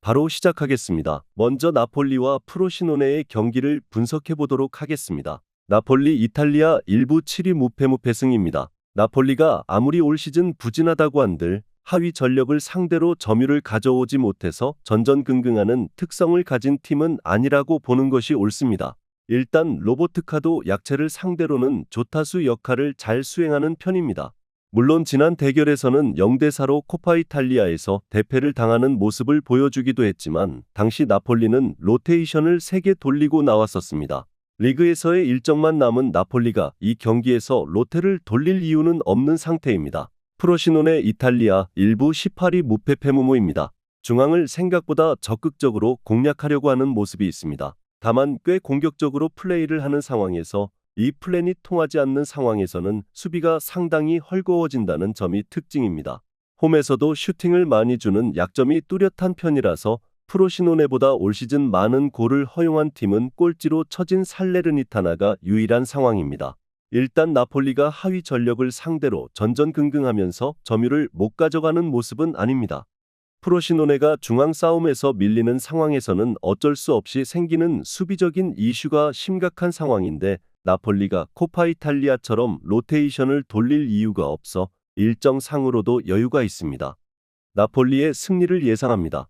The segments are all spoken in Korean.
바로 시작하겠습니다. 먼저 나폴리와 프로시노네의 경기를 분석해 보도록 하겠습니다. 나폴리 이탈리아 1부 7위 무패 승입니다. 나폴리가 아무리 올 시즌 부진하다고 한들 하위 전력을 상대로 점유를 가져오지 못해서 전전긍긍하는 특성을 가진 팀은 아니라고 보는 것이 옳습니다. 일단 로보트카도 약체를 상대로는 조타수 역할을 잘 수행하는 편입니다. 물론 지난 대결에서는 0대4로 코파 이탈리아에서 대패를 당하는 모습을 보여주기도 했지만 당시 나폴리는 로테이션을 3개 돌리고 나왔었습니다. 리그에서의 일정만 남은 나폴리가 이 경기에서 로테를 돌릴 이유는 없는 상태입니다. 프로시노네 이탈리아 1부 18위 무패 패무무입니다. 중앙을 생각보다 적극적으로 공략하려고 하는 모습이 있습니다. 다만 꽤 공격적으로 플레이를 하는 상황에서 이 플랜이 통하지 않는 상황에서는 수비가 상당히 헐거워진다는 점이 특징입니다. 홈에서도 슈팅을 많이 주는 약점이 뚜렷한 편이라서 프로시노네보다 올 시즌 많은 골을 허용한 팀은 꼴찌로 처진 살레르니타나가 유일한 상황입니다. 일단 나폴리가 하위 전력을 상대로 전전긍긍하면서 점유를 못 가져가는 모습은 아닙니다. 프로시노네가 중앙 싸움에서 밀리는 상황에서는 어쩔 수 없이 생기는 수비적인 이슈가 심각한 상황인데 나폴리가 코파 이탈리아처럼 로테이션을 돌릴 이유가 없어 일정상으로도 여유가 있습니다. 나폴리의 승리를 예상합니다.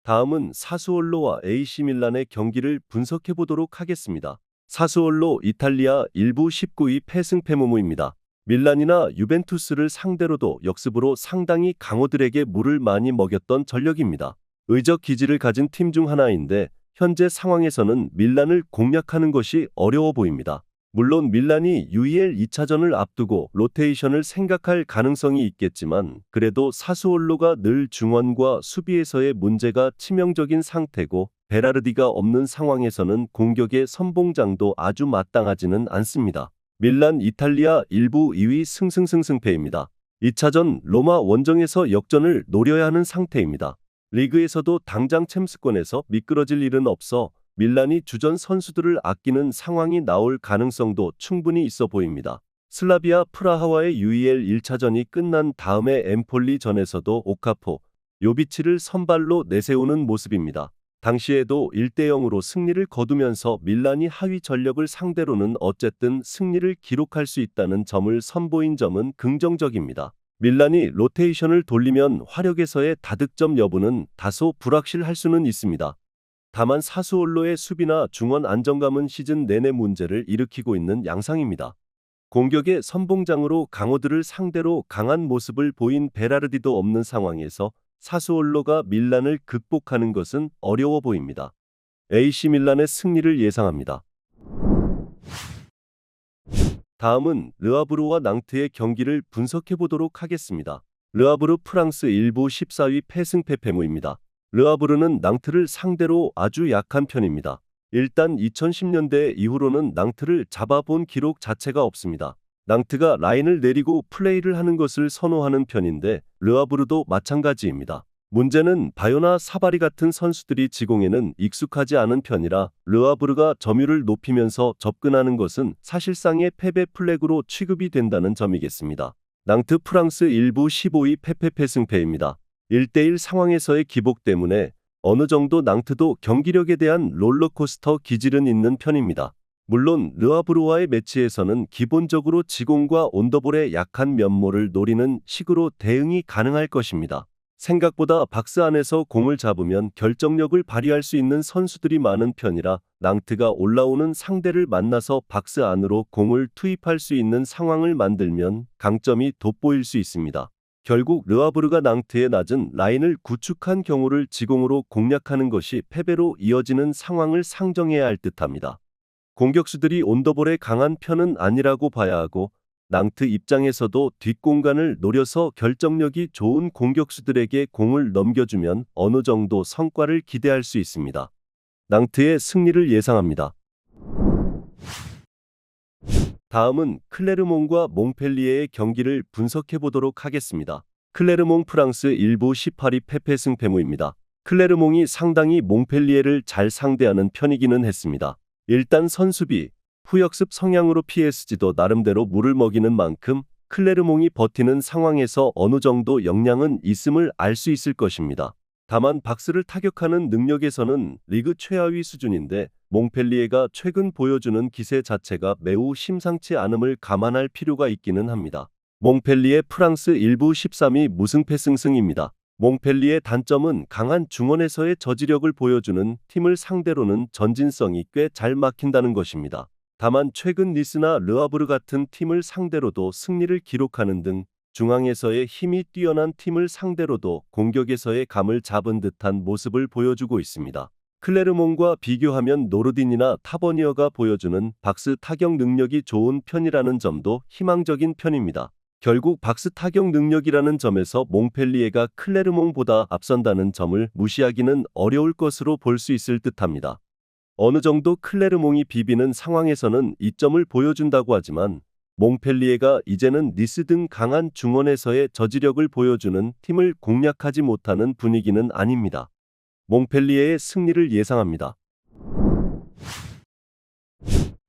다음은 사수올로와 AC 밀란의 경기를 분석해 보도록 하겠습니다. 사수올로 이탈리아 1부 19위 패승 패무무입니다. 밀란이나 유벤투스를 상대로도 역습으로 상당히 강호들에게 물을 많이 먹였던 전력입니다. 의적 기질을 가진 팀 중 하나인데 현재 상황에서는 밀란을 공략하는 것이 어려워 보입니다. 물론 밀란이 UEL 2차전을 앞두고 로테이션을 생각할 가능성이 있겠지만 그래도 사수올로가 늘 중원과 수비에서의 문제가 치명적인 상태고 베라르디가 없는 상황에서는 공격의 선봉장도 아주 마땅하지는 않습니다. 밀란 이탈리아 1부 2위 승승승승패입니다. 2차전 로마 원정에서 역전을 노려야 하는 상태입니다. 리그에서도 당장 챔스권에서 미끄러질 일은 없어 밀란이 주전 선수들을 아끼는 상황이 나올 가능성도 충분히 있어 보입니다. 슬라비아 프라하와의 UEL 1차전이 끝난 다음에 엠폴리전에서도 오카포, 요비치를 선발로 내세우는 모습입니다. 당시에도 1대0으로 승리를 거두면서 밀란이 하위 전력을 상대로는 어쨌든 승리를 기록할 수 있다는 점을 선보인 점은 긍정적입니다. 밀란이 로테이션을 돌리면 화력에서의 다득점 여부는 다소 불확실할 수는 있습니다. 다만 사수올로의 수비나 중원 안정감은 시즌 내내 문제를 일으키고 있는 양상입니다. 공격의 선봉장으로 강호들을 상대로 강한 모습을 보인 베라르디도 없는 상황에서 사수올로가 밀란을 극복하는 것은 어려워 보입니다. AC 밀란의 승리를 예상합니다. 다음은 르아브르와 낭트의 경기를 분석해 보도록 하겠습니다. 르아브르 프랑스 1부 14위 패승패 패무입니다. 르아브르는 낭트를 상대로 아주 약한 편입니다. 일단 2010년대 이후로는 낭트를 잡아본 기록 자체가 없습니다. 낭트가 라인을 내리고 플레이를 하는 것을 선호하는 편인데 르아브르도 마찬가지입니다. 문제는 바요나 사바리 같은 선수들이 지공에는 익숙하지 않은 편이라 르아브르가 점유율을 높이면서 접근하는 것은 사실상의 패배 플래그로 취급이 된다는 점이겠습니다. 낭트 프랑스 1부 15위 패승패입니다. 1대1 상황에서의 기복 때문에 어느 정도 낭트도 경기력에 대한 롤러코스터 기질은 있는 편입니다. 물론 르아브르와의 매치에서는 기본적으로 지공과 온더볼의 약한 면모를 노리는 식으로 대응이 가능할 것입니다. 생각보다 박스 안에서 공을 잡으면 결정력을 발휘할 수 있는 선수들이 많은 편이라 낭트가 올라오는 상대를 만나서 박스 안으로 공을 투입할 수 있는 상황을 만들면 강점이 돋보일 수 있습니다. 결국 르아브르가 낭트의 낮은 라인을 구축한 경우를 지공으로 공략하는 것이 패배로 이어지는 상황을 상정해야 할 듯합니다. 공격수들이 온더볼에 강한 편은 아니라고 봐야 하고 낭트 입장에서도 뒷공간을 노려서 결정력이 좋은 공격수들에게 공을 넘겨주면 어느 정도 성과를 기대할 수 있습니다. 낭트의 승리를 예상합니다. 다음은 클레르몽과 몽펠리에의 경기를 분석해 보도록 하겠습니다. 클레르몽 프랑스 1부 18위 패승 패무입니다. 클레르몽이 상당히 몽펠리에를 잘 상대하는 편이기는 했습니다. 일단 선수비, 후역습 성향으로 PSG도 나름대로 물을 먹이는 만큼 클레르몽이 버티는 상황에서 어느 정도 역량은 있음을 알 수 있을 것입니다. 다만 박스를 타격하는 능력에서는 리그 최하위 수준인데 몽펠리에가 최근 보여주는 기세 자체가 매우 심상치 않음을 감안할 필요가 있기는 합니다. 몽펠리에 프랑스 1부 13위 무승패 승승입니다. 몽펠리의 단점은 강한 중원에서의 저지력을 보여주는 팀을 상대로는 전진성이 꽤 잘 막힌다는 것입니다. 다만 최근 니스나 르아브르 같은 팀을 상대로도 승리를 기록하는 등 중앙에서의 힘이 뛰어난 팀을 상대로도 공격에서의 감을 잡은 듯한 모습을 보여주고 있습니다. 클레르몽과 비교하면 노르딘이나 타버니어가 보여주는 박스 타격 능력이 좋은 편이라는 점도 희망적인 편입니다. 결국 박스 타격 능력이라는 점에서 몽펠리에가 클레르몽보다 앞선다는 점을 무시하기는 어려울 것으로 볼 수 있을 듯합니다. 어느 정도 클레르몽이 비비는 상황에서는 이점을 보여준다고 하지만 몽펠리에가 이제는 니스 등 강한 중원에서의 저지력을 보여주는 팀을 공략하지 못하는 분위기는 아닙니다. 몽펠리에의 승리를 예상합니다.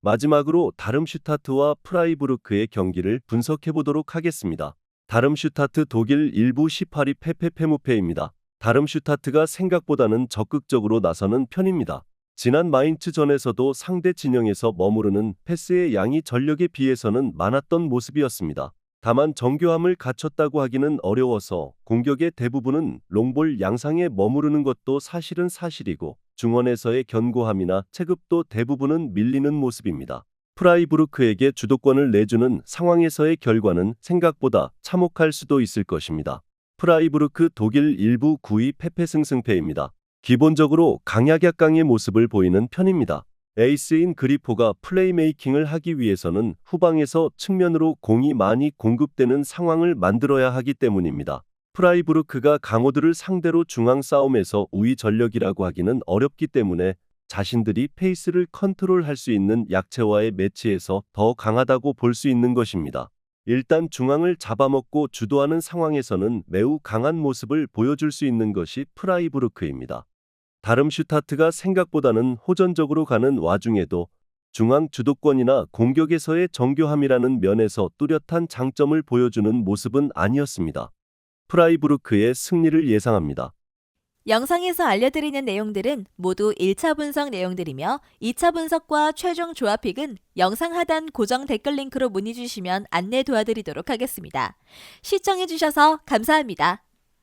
마지막으로 다름슈타트와 프라이부르크의 경기를 분석해보도록 하겠습니다. 다름슈타트 독일 1부 18위 페페페무페입니다. 다름슈타트가 생각보다는 적극적으로 나서는 편입니다. 지난 마인츠전에서도 상대 진영에서 머무르는 패스의 양이 전력에 비해서는 많았던 모습이었습니다. 다만 정교함을 갖췄다고 하기는 어려워서 공격의 대부분은 롱볼 양상에 머무르는 것도 사실은 사실이고 중원에서의 견고함이나 체급도 대부분은 밀리는 모습입니다. 프라이부르크에게 주도권을 내주는 상황에서의 결과는 생각보다 참혹할 수도 있을 것입니다. 프라이부르크 독일 1부 9위 페페승승패입니다. 기본적으로 강약약강의 모습을 보이는 편입니다. 에이스인 그리포가 플레이메이킹을 하기 위해서는 후방에서 측면으로 공이 많이 공급되는 상황을 만들어야 하기 때문입니다. 프라이부르크가 강호들을 상대로 중앙 싸움에서 우위 전력이라고 하기는 어렵기 때문에 자신들이 페이스를 컨트롤할 수 있는 약체와의 매치에서 더 강하다고 볼 수 있는 것입니다. 일단 중앙을 잡아먹고 주도하는 상황에서는 매우 강한 모습을 보여줄 수 있는 것이 프라이부르크입니다. 다름슈타트가 생각보다는 호전적으로 가는 와중에도 중앙 주도권이나 공격에서의 정교함이라는 면에서 뚜렷한 장점을 보여주는 모습은 아니었습니다. 프라이부르크의 승리를 예상합니다. 영상에서 알려드리는 내용들은 모두 1차 분석 내용들이며 2차 분석과 최종 조합픽은 영상 하단 고정 댓글 링크로 문의 주시면 안내 도와드리도록 하겠습니다. 시청해주셔서 감사합니다.